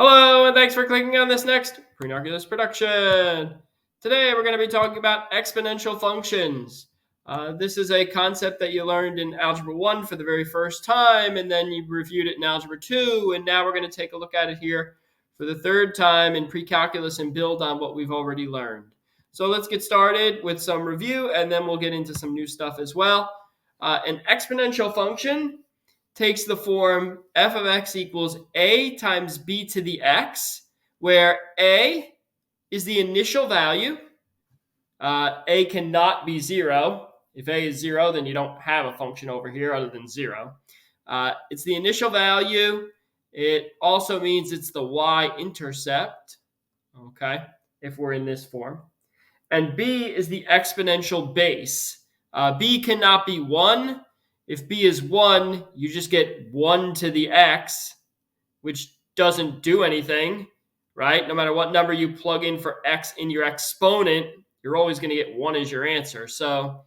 Hello, and thanks for clicking on this next Prenarculus production. Today, we're going to be talking about exponential functions. This is a concept that you learned in Algebra 1 for the very first time, and then you reviewed it in Algebra 2, and now we're going to take a look at it here for the third time in Precalculus and build on what we've already learned. So let's get started with some review, and then we'll get into some new stuff as well. An exponential function takes the form f of x equals a times b to the x, where a is the initial value. A cannot be 0. If a is 0, then you don't have a function over here other than 0. It's the initial value. It also means it's the y-intercept, okay, if we're in this form. And b is the exponential base. B cannot be 1. If b is 1, you just get 1 to the x, which doesn't do anything, right? No matter what number you plug in for x in your exponent, you're always going to get 1 as your answer. So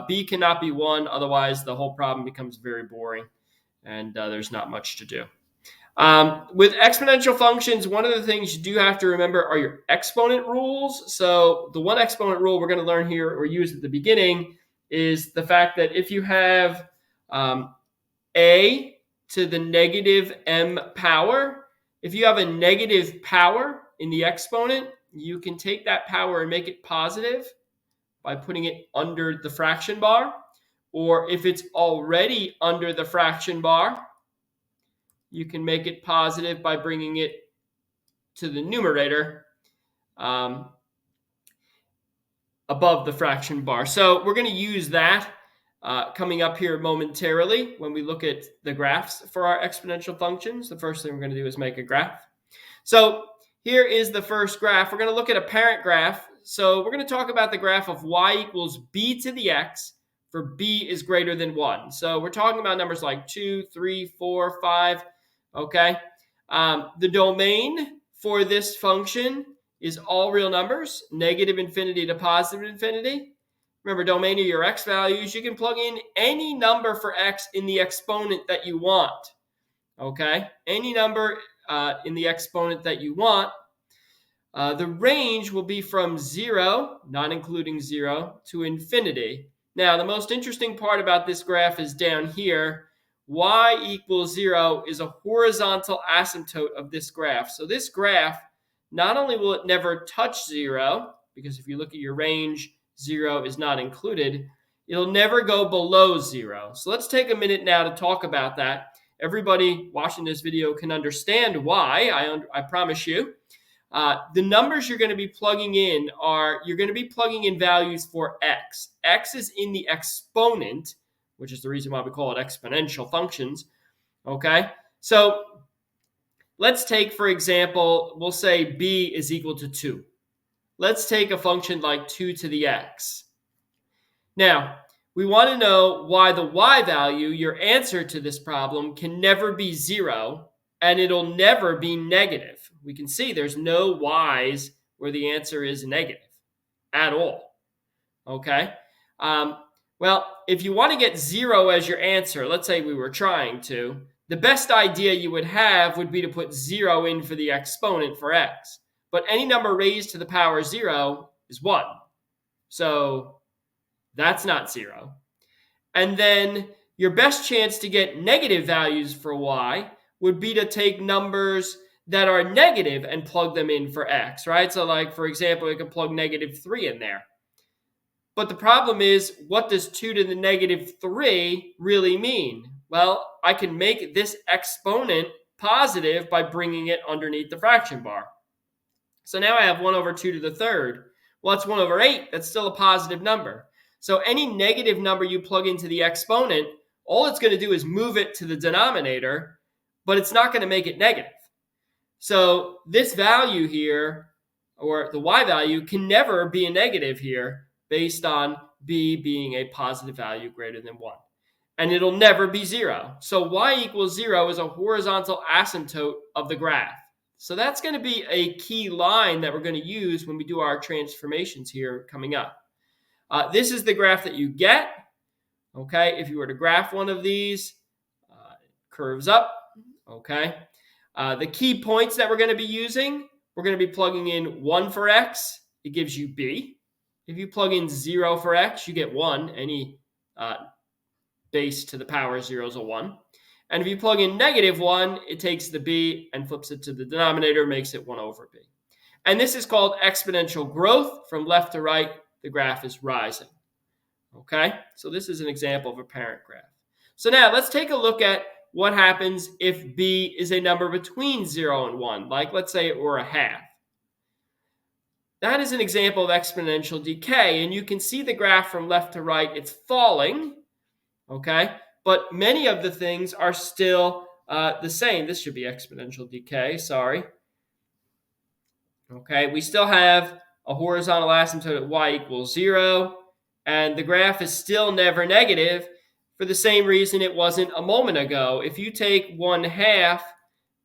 b cannot be 1. Otherwise, the whole problem becomes very boring, and there's not much to do. With exponential functions, one of the things you do have to remember are your exponent rules. So the one exponent rule we're going to learn here or use at the beginning is the fact that if you have a to the negative m power, if you have a negative power in the exponent, you can take that power and make it positive by putting it under the fraction bar. Or if it's already under the fraction bar, you can make it positive by bringing it to the numerator above the fraction bar. So we're going to use that coming up here momentarily when we look at the graphs for our exponential functions. The first thing we're going to do is make a graph. So here is the first graph. We're going to look at a parent graph. So we're going to talk about the graph of y equals b to the x for b is greater than 1. So we're talking about numbers like 2, 3, 4, 5. Okay. The domain for this function is all real numbers, negative infinity to positive infinity. Remember, domain are your x values. You can plug in any number for x in the exponent that you want. Okay, any number in the exponent that you want. The range will be from 0, not including 0, to infinity. Now, the most interesting part about this graph is down here. Y equals 0 is a horizontal asymptote of this graph. So this graph, not only will it never touch 0, because if you look at your range, 0 is not included, it'll never go below 0. So let's take a minute now to talk about that. Everybody watching this video can understand why, I promise you. The numbers you're going to be plugging in you're going to be plugging in values for x. X is in the exponent, which is the reason why we call it exponential functions. Okay, so let's take, for example, we'll say b is equal to 2. Let's take a function like 2 to the x. Now, we want to know why the y value, your answer to this problem, can never be 0, and it'll never be negative. We can see there's no y's where the answer is negative at all. Okay? Well, if you want to get 0 as your answer, let's say we were trying to, the best idea you would have would be to put 0 in for the exponent for x. But any number raised to the power 0 is 1. So that's not 0. And then your best chance to get negative values for y would be to take numbers that are negative and plug them in for x, right? So like, for example, you can plug negative 3 in there. But the problem is, what does 2 to the negative 3 really mean? Well, I can make this exponent positive by bringing it underneath the fraction bar. So now I have 1 over 2 to the third. Well, it's 1 over 8. That's still a positive number. So any negative number you plug into the exponent, all it's going to do is move it to the denominator, but it's not going to make it negative. So this value here, or the y value, can never be a negative here based on b being a positive value greater than 1. And it'll never be 0. So y equals 0 is a horizontal asymptote of the graph. So that's going to be a key line that we're going to use when we do our transformations here coming up. This is the graph that you get. Okay, if you were to graph one of these, curves up. Okay, The key points that we're going to be using, we're going to be plugging in 1 for x. It gives you b. If you plug in 0 for x, you get 1. Any base to the power 0 is a 1. And if you plug in -1, it takes the b and flips it to the denominator, makes it 1 over b. And this is called exponential growth. From left to right, the graph is rising. Okay, so this is an example of a parent graph. So now let's take a look at what happens if b is a number between 0 and 1, like let's say it were a half. That is an example of exponential decay, and you can see the graph from left to right, it's falling, okay? But many of the things are still the same. This should be exponential decay, sorry. Okay, we still have a horizontal asymptote at y equals 0, and the graph is still never negative for the same reason it wasn't a moment ago. If you take 1/2,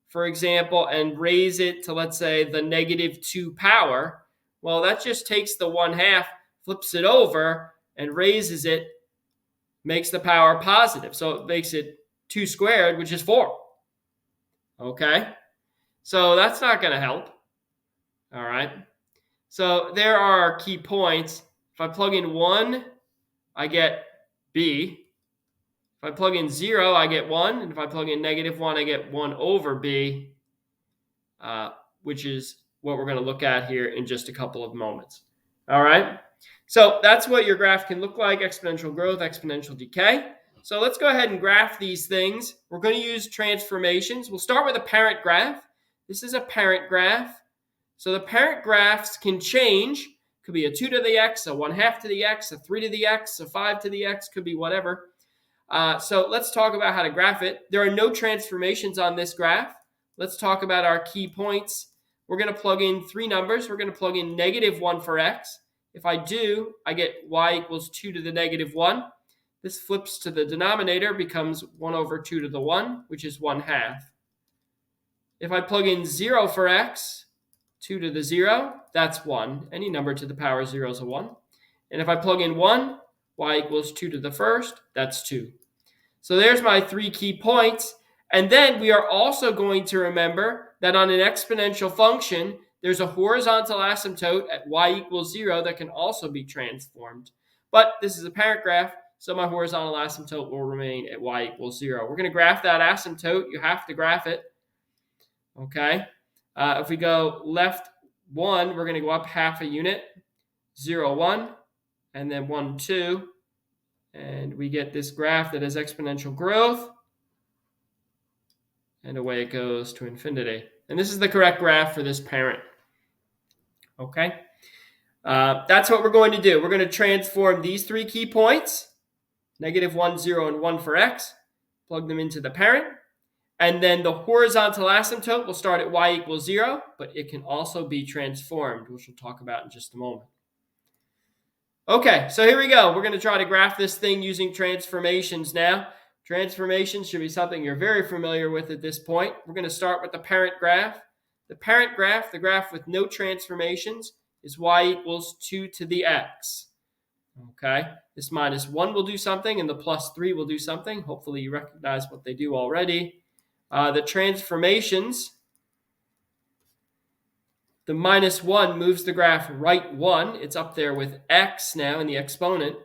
for example, and raise it to, let's say, the -2 power, well, that just takes the 1/2, flips it over, and raises it, makes the power positive. So it makes it 2 squared, which is 4. Okay? So that's not going to help. All right? So there are our key points. If I plug in 1, I get b. If I plug in 0, I get 1. And if I plug in -1, I get 1 over b, which is what we're going to look at here in just a couple of moments. All right? So that's what your graph can look like: exponential growth, exponential decay. So let's go ahead and graph these things. We're going to use transformations. We'll start with a parent graph. This is a parent graph. So the parent graphs can change. Could be a 2 to the x, a 1/2 to the x, a 3 to the x, a 5 to the x, could be whatever. So let's talk about how to graph it. There are no transformations on this graph. Let's talk about our key points. We're going to plug in 3 numbers. We're going to plug in -1 for x. If I do, I get y equals 2 to the -1. This flips to the denominator, becomes 1 over 2 to the 1, which is 1/2. If I plug in 0 for x, 2 to the 0, that's 1. Any number to the power 0 is a 1. And if I plug in 1, y equals 2 to the first, that's 2. So there's my 3 key points. And then we are also going to remember that on an exponential function, there's a horizontal asymptote at y equals 0 that can also be transformed. But this is a parent graph, so my horizontal asymptote will remain at y equals 0. We're going to graph that asymptote. You have to graph it. Okay? If we go left 1, we're going to go up half a unit, 0, 1, and then 1, 2. And we get this graph that has exponential growth. And away it goes to infinity. And this is the correct graph for this parent. Okay? That's what we're going to do. We're going to transform these 3 key points, -1, 0, and 1 for x, plug them into the parent, and then the horizontal asymptote will start at y equals 0, but it can also be transformed, which we'll talk about in just a moment. Okay, so here we go. We're going to try to graph this thing using transformations now. Transformations should be something you're very familiar with at this point. We're going to start with the parent graph. The parent graph, the graph with no transformations, is y equals 2 to the x. Okay, this -1 will do something, and the +3 will do something. Hopefully you recognize what they do already. The transformations, the -1 moves the graph right 1. It's up there with x now in the exponent.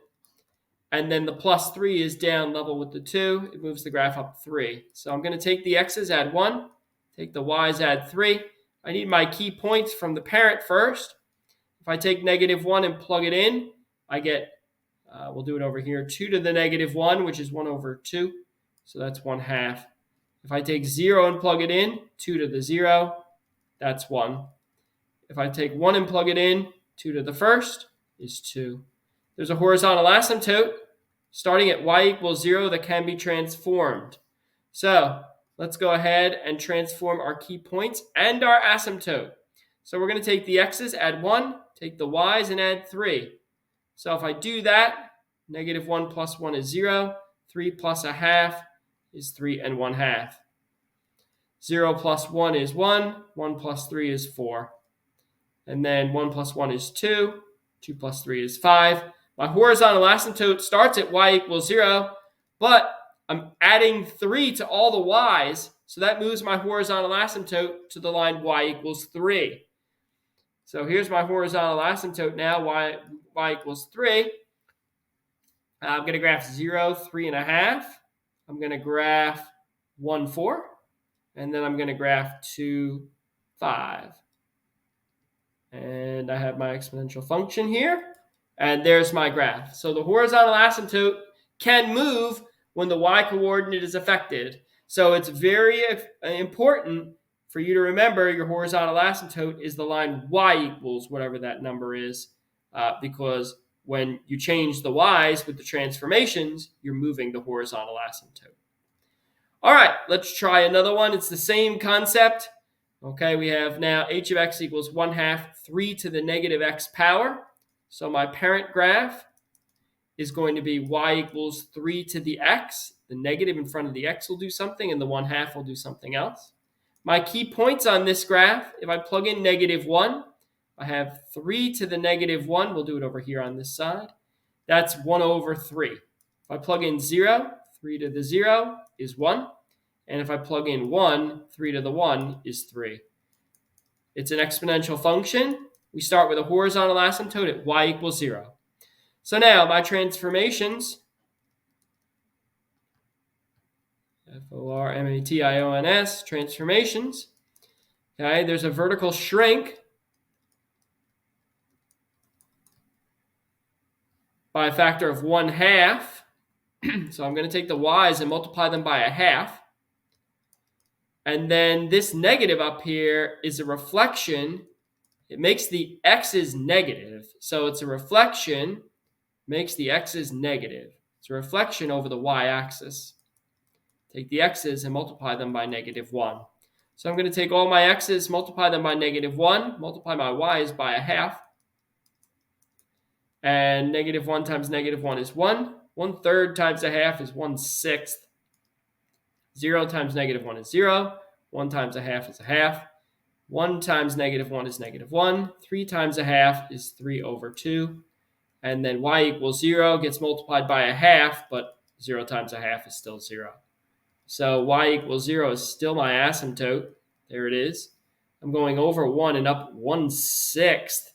And then the +3 is down level with the 2. It moves the graph up 3. So I'm going to take the x's, add 1. Take the y's, add 3. I need my key points from the parent first. If I take -1 and plug it in, I get, we'll do it over here, 2 to the -1, which is 1 over 2. So that's 1/2. If I take 0 and plug it in, 2 to the 0, that's 1. If I take 1 and plug it in, 2 to the first is 2. There's a horizontal asymptote starting at y equals 0 that can be transformed. So let's go ahead and transform our key points and our asymptote. So we're going to take the x's, add 1, take the y's, and add 3. So if I do that, -1 plus 1 is 0. 3 plus 1/2 is 3 and 1/2. 0 plus 1 is 1. 1 plus 3 is 4. And then 1 plus 1 is 2. 2 plus 3 is 5. My horizontal asymptote starts at y equals 0, but I'm adding 3 to all the y's, So that moves my horizontal asymptote to the line y equals 3. So here's my horizontal asymptote now, y equals 3. I'm going to graph 0, 3.5. I'm going to graph 1, 4. And then I'm going to graph 2, 5. And I have my exponential function here. And there's my graph. So the horizontal asymptote can move when the y-coordinate is affected. So it's very important for you to remember your horizontal asymptote is the line y equals whatever that number is, because when you change the y's with the transformations, you're moving the horizontal asymptote. All right, let's try another one. It's the same concept. Okay, we have now h of x equals 1/2 3 to the negative x power. So my parent graph is going to be y equals 3 to the x. The negative in front of the x will do something, and the 1/2 will do something else. My key points on this graph, if I plug in -1, I have 3 to the -1. We'll do it over here on this side. That's 1/3. If I plug in 0, 3 to the 0 is 1. And if I plug in 1, 3 to the 1 is 3. It's an exponential function. We start with a horizontal asymptote at y equals 0. So now my transformations, Formation, transformations. Okay, there's a vertical shrink by a factor of 1/2. So I'm going to take the y's and multiply them by 1/2. And then this negative up here is a reflection. It makes the x's negative. So it's a reflection, makes the x's negative. It's a reflection over the y-axis. Take the x's and multiply them by -1. So I'm going to take all my x's, multiply them by -1, multiply my y's by 1/2. And -1 times -1 is 1. 1/3 times 1/2 is 1/6. 0 times -1 is 0. 1 times 1/2 is 1/2. 1 times -1 is -1. 3 times 1/2 is 3/2. And then y equals 0 gets multiplied by 1/2, but 0 times 1/2 is still 0. So y equals 0 is still my asymptote. There it is. I'm going over 1 and up 1/6.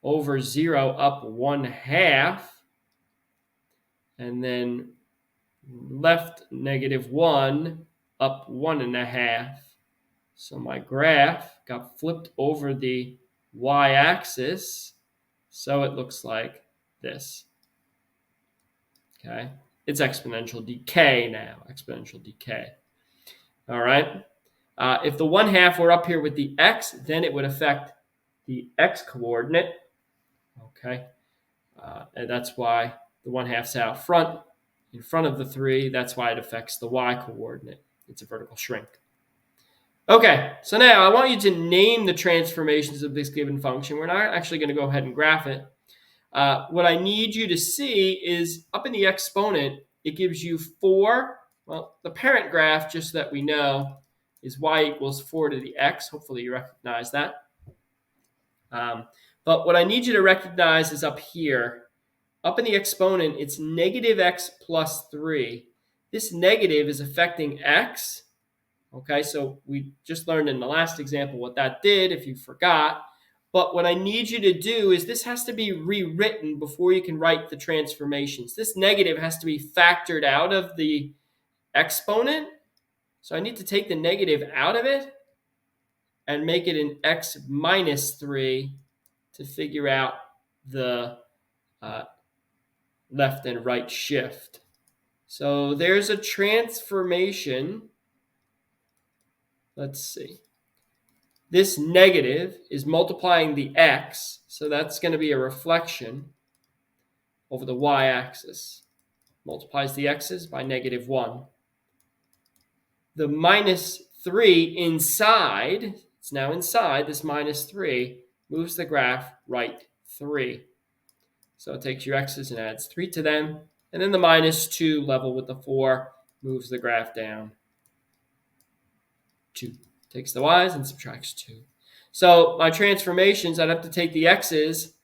Over 0, up 1/2. And then left -1, up 1.5. So my graph got flipped over the y-axis. So it looks like this. Okay. It's exponential decay now, exponential decay. All right. If the 1/2 were up here with the x, then it would affect the x coordinate. Okay. And that's why the 1/2's out front, in front of the 3. That's why it affects the y coordinate. It's a vertical shrink. Okay, so now I want you to name the transformations of this given function. We're not actually going to go ahead and graph it. What I need you to see is up in the exponent, it gives you 4. Well, the parent graph, just so that we know, is y equals 4 to the x. Hopefully you recognize that. But what I need you to recognize is up here. Up in the exponent, it's -x plus 3. This negative is affecting x. Okay, so we just learned in the last example what that did, if you forgot. But what I need you to do is this has to be rewritten before you can write the transformations. This negative has to be factored out of the exponent. So I need to take the negative out of it and make it an x minus 3 to figure out the left and right shift. So there's a transformation. Let's see. This negative is multiplying the x, so that's going to be a reflection over the y-axis. Multiplies the x's by -1. The -3 inside, it's now inside, this -3 moves the graph right 3. So it takes your x's and adds 3 to them, and then the -2 level with the 4 moves the graph down 2. Takes the y's and subtracts 2. So my transformations, I'd have to take the x's,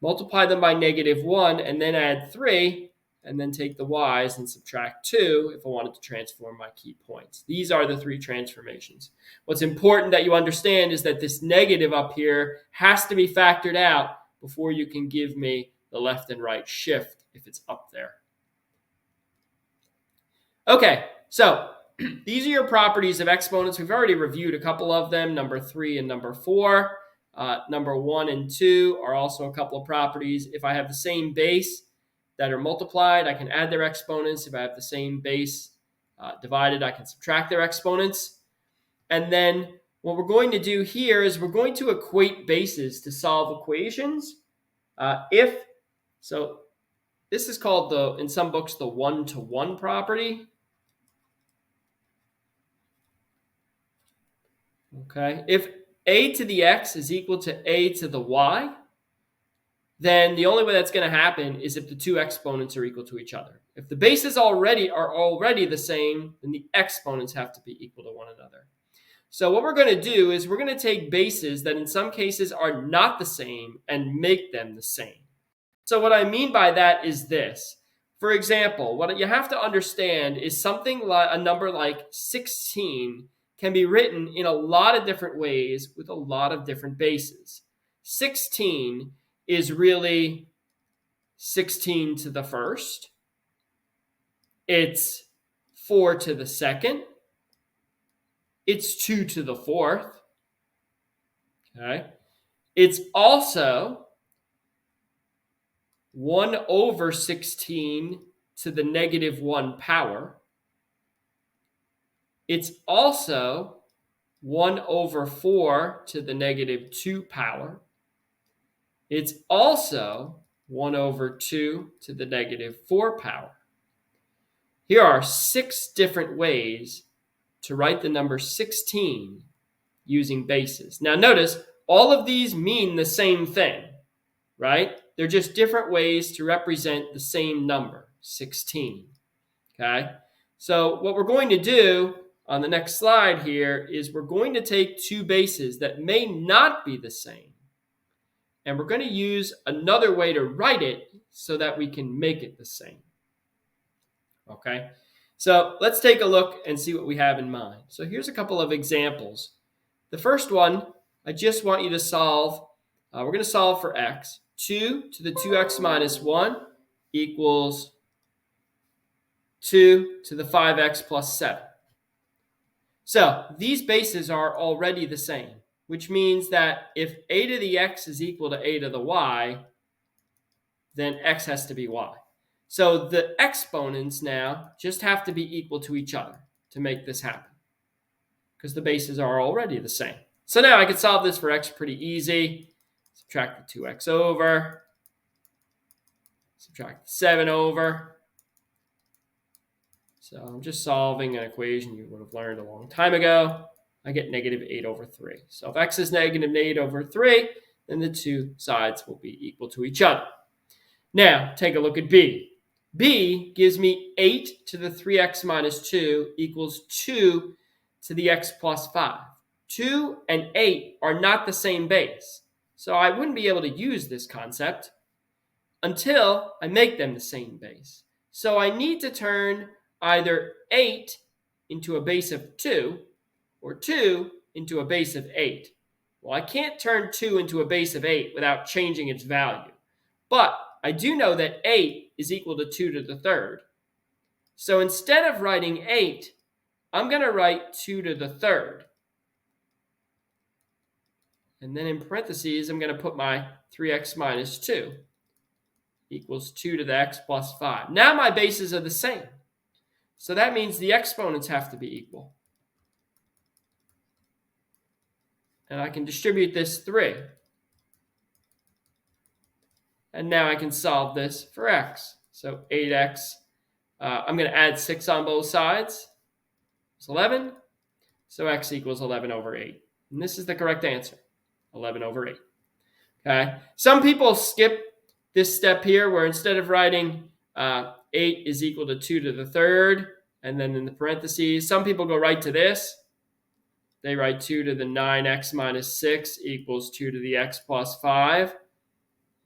multiply them by -1, and then add 3, and then take the y's and subtract 2 if I wanted to transform my key points. These are the 3 transformations. What's important that you understand is that this negative up here has to be factored out before you can give me the left and right shift if it's up there. Okay, so these are your properties of exponents. We've already reviewed a couple of them, number 3 and number 4. Number 1 and 2 are also a couple of properties. If I have the same base that are multiplied, I can add their exponents. If I have the same base divided, I can subtract their exponents. And then what we're going to do here is we're going to equate bases to solve equations. So this is called, in some books, the one-to-one property. Okay, if a to the x is equal to a to the y, then the only way that's going to happen is if the 2 exponents are equal to each other. If the bases are already the same, then the exponents have to be equal to one another. So what we're going to do is we're going to take bases that in some cases are not the same and make them the same. So what I mean by that is this. For example, what you have to understand is something like a number like 16 can be written in a lot of different ways with a lot of different bases. 16 is really 16 to the first. It's 4 to the second. It's 2 to the fourth. Okay. It's also 1 over 16 to the negative 1 power. It's also 1 over 4 to the negative 2 power. It's also 1 over 2 to the negative 4 power. Here are 6 different ways to write the number 16 using bases. Now notice, all of these mean the same thing, right? They're just different ways to represent the same number, 16. Okay? So what we're going to do on the next slide here is we're going to take 2 bases that may not be the same, and we're going to use another way to write it so that we can make it the same. Okay? So let's take a look and see what we have in mind. So here's a couple of examples. The first one, I just want you to solve. We're going to solve for x. 2 to the 2x minus 1 equals 2 to the 5x plus 7. So these bases are already the same, which means that if a to the x is equal to a to the y, then x has to be y. So the exponents now just have to be equal to each other to make this happen, because the bases are already the same. So now I can solve this for x pretty easy. Subtract the 2x over. Subtract the 7 over. So I'm just solving an equation you would have learned a long time ago. I get negative 8 over 3. So if x is negative 8 over 3, then the 2 sides will be equal to each other. Now, take a look at b. b gives me 8 to the 3x minus 2 equals 2 to the x plus 5. 2 and 8 are not the same base, so I wouldn't be able to use this concept until I make them the same base. So I need to turn either 8 into a base of 2 or 2 into a base of 8. Well, I can't turn 2 into a base of 8 without changing its value. But I do know that 8 is equal to 2 to the third. So instead of writing 8, I'm going to write 2 to the third. And then in parentheses, I'm going to put my 3x minus 2 equals 2 to the x plus 5. Now my bases are the same. So that means the exponents have to be equal. And I can distribute this 3. And now I can solve this for x. So 8x, I'm going to add 6 on both sides. It's 11. So x equals 11 over 8. And this is the correct answer, 11 over 8. Okay. Some people skip this step here where instead of writing 8 is equal to 2 to the third, and then in the parentheses, some people go right to this. They write 2 to the 9x minus 6 equals 2 to the x plus 5.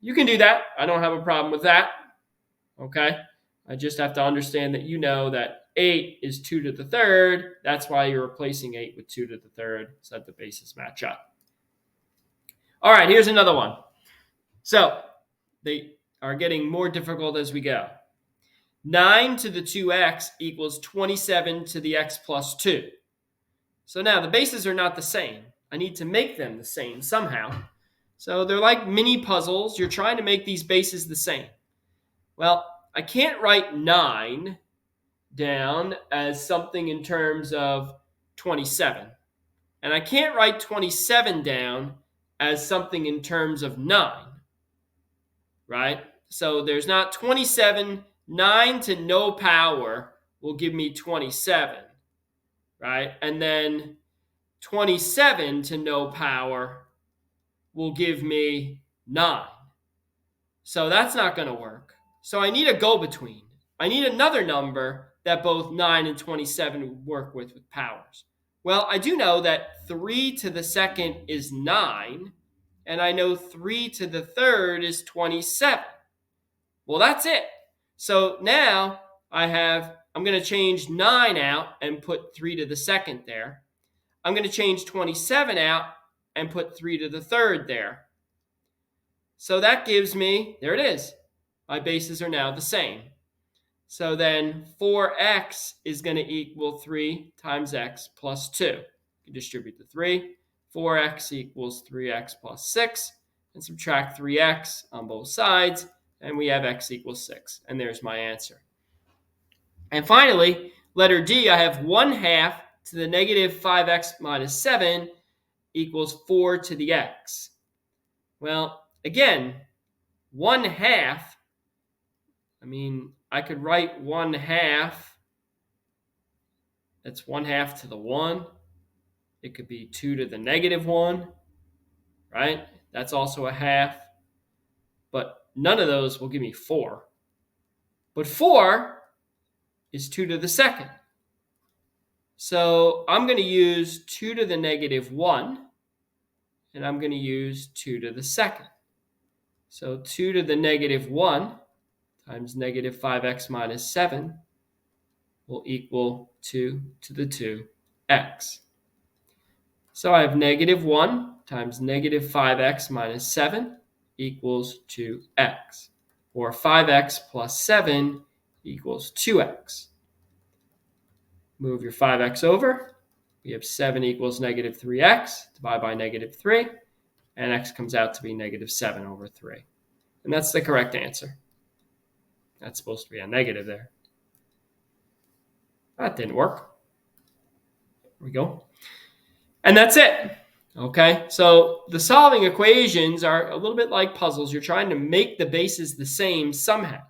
You can do that. I don't have a problem with that. Okay. I just have to understand that you know that 8 is 2 to the third. That's why you're replacing 8 with 2 to the third so that the bases match up. All right, here's another one. So they are getting more difficult as we go. 9 to the 2x equals 27 to the x plus 2. So now the bases are not the same. I need to make them the same somehow. So they're like mini puzzles. You're trying to make these bases the same. Well, I can't write 9 down as something in terms of 27. And I can't write 27 down as something in terms of 9. Right? So there's not 27. 9 to no power will give me 27. Right? And then 27 to no power will give me 9. So that's not going to work. So I need a go-between. I need another number that both 9 and 27 work with powers. Well, I do know that 3 to the second is 9, and I know 3 to the third is 27. Well, that's it. So now I'm going to change 9 out and put 3 to the second there. I'm going to change 27 out and put 3 to the third there. So that gives me, there it is. My bases are now the same. So then 4x is going to equal 3 times x plus 2. You can distribute the 3. 4x equals 3x plus 6. And subtract 3x on both sides. And we have x equals 6. And there's my answer. And finally, letter D, I have 1/2 to the negative 5x minus 7 equals 4 to the x. Well, again, 1/2, I could write 1/2. That's 1/2 to the 1. It could be 2 to the negative 1, right? That's also a half. But none of those will give me 4. But 4 is 2 to the second. So I'm going to use 2 to the negative 1, and I'm going to use 2 to the second. So 2 to the negative 1 times negative 5x minus 7 will equal 2 to the 2x. So I have negative 1 times negative 5x minus 7 equals 2x. Or 5x plus 7 equals 2x. Move your 5x over. We have 7 equals negative 3x. Divide by negative 3. And x comes out to be negative 7 over 3. And that's the correct answer. That's supposed to be a negative there. That didn't work. There we go. And that's it. Okay, so the solving equations are a little bit like puzzles. You're trying to make the bases the same somehow.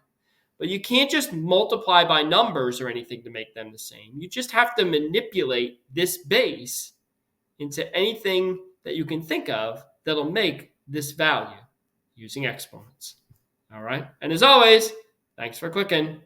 But you can't just multiply by numbers or anything to make them the same. You just have to manipulate this base into anything that you can think of that'll make this value using exponents. All right, and as always, thanks for clicking.